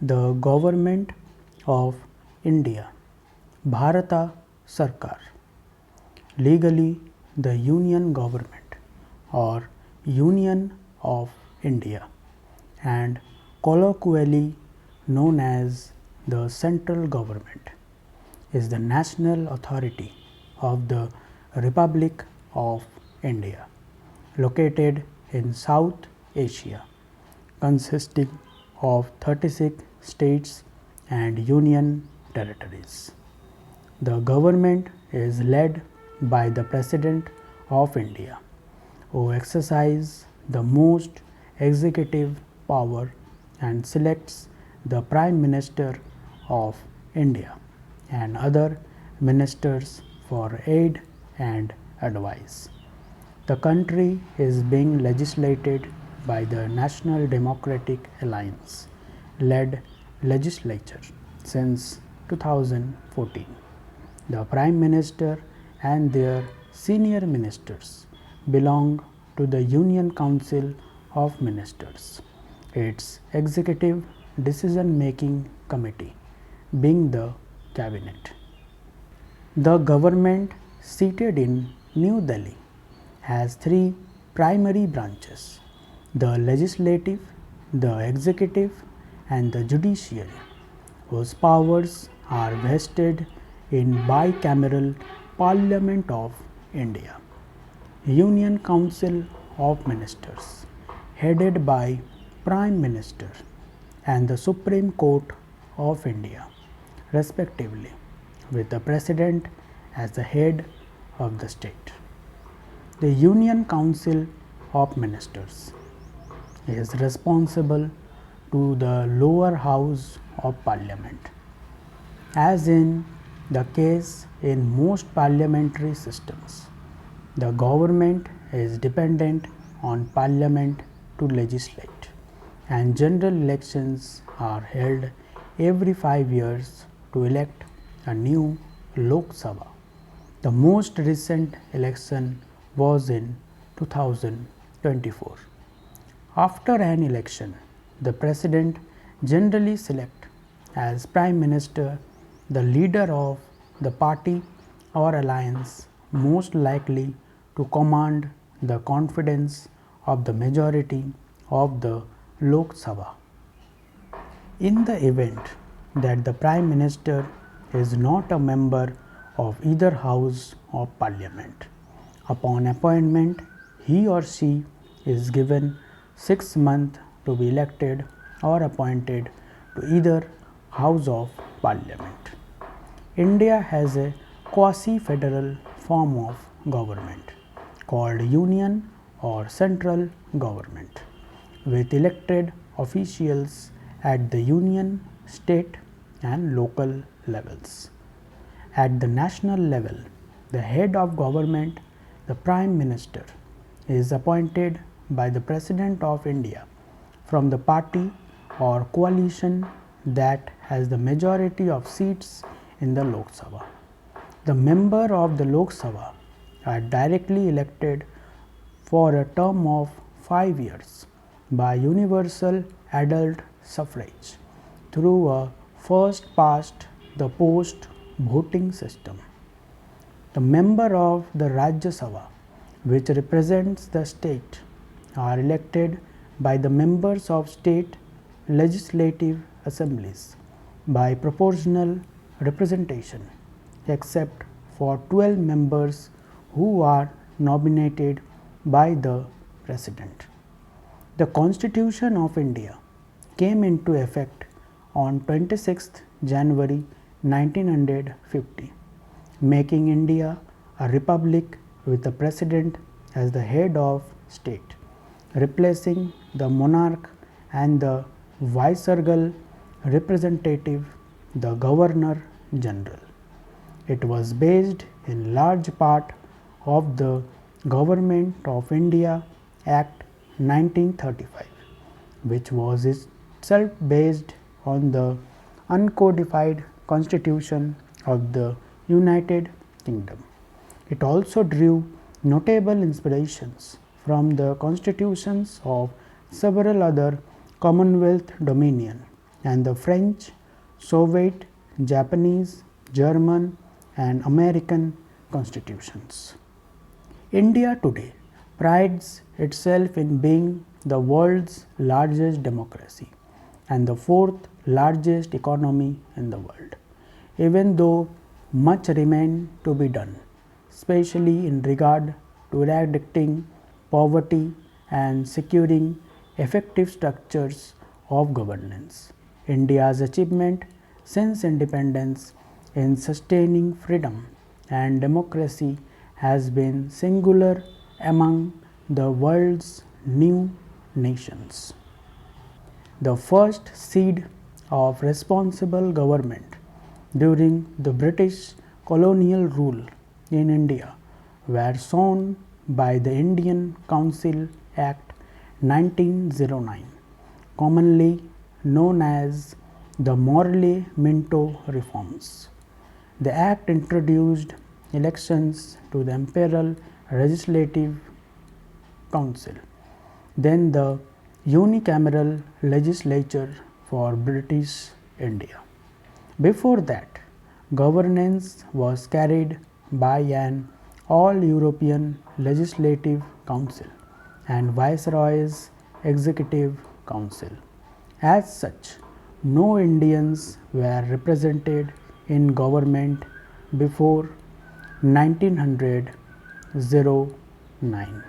The Government of India, Bharata Sarkar, legally the Union Government or Union of India, and colloquially known as the Central Government, is the national authority of the Republic of India, located in South Asia, consisting of 36 states and union territories. The government is led by the President of India, who exercises the most executive power and selects the Prime Minister of India and other ministers for aid and advice. The country is being legislated by the National Democratic Alliance led legislature since 2014. The Prime Minister and their senior ministers belong to the Union Council of Ministers, its executive decision making committee being the cabinet. The government seated in New Delhi has three primary branches: the legislative, the executive, and the judiciary, whose powers are vested in Bicameral Parliament of India. Union Council of Ministers, headed by Prime Minister, and the Supreme Court of India, respectively, with the President as the head of the state. The Union Council of Ministers is responsible to the lower house of Parliament. As in the case in most parliamentary systems, the government is dependent on Parliament to legislate, and general elections are held every 5 years to elect a new Lok Sabha. The most recent election was in 2024. After an election, the President generally selects as Prime Minister the leader of the party or alliance most likely to command the confidence of the majority of the Lok Sabha. In the event that the Prime Minister is not a member of either house of Parliament, upon appointment he or she is given 6 months to be elected or appointed to either house of Parliament. India has a quasi-federal form of government called Union or Central Government, with elected officials at the union, state, and local levels. At the national level, the head of government, the Prime Minister, is appointed by the President of India from the party or coalition that has the majority of seats in the Lok Sabha. The member of the Lok Sabha are directly elected for a term of 5 years by universal adult suffrage through a first past the post voting system. The member of the Rajya Sabha, which represents the state, are elected by the members of state legislative assemblies by proportional representation, except for 12 members who are nominated by the President. The Constitution of India came into effect on 26th January 1950, making India a republic with the President as the head of state, replacing the monarch and the viceregal representative, the Governor General. It was based in large part of the Government of India Act 1935, which was itself based on the uncodified constitution of the United Kingdom. It also drew notable inspirations from the constitutions of several other Commonwealth dominion and the French, Soviet, Japanese, German, and American constitutions. India today prides itself in being the world's largest democracy and the fourth largest economy in the world. Even though much remains to be done, especially in regard to eradicating poverty and securing effective structures of governance. India's achievement since independence in sustaining freedom and democracy has been singular among the world's new nations. The first seed of responsible government during the British colonial rule in India were sown by the Indian Council Act 1909, commonly known as the Morley-Minto reforms. The act introduced elections to the Imperial Legislative Council, then the unicameral legislature for British India. Before that, governance was carried by an all-European Legislative Council and Viceroy's Executive Council. As such, no Indians were represented in government before 1909.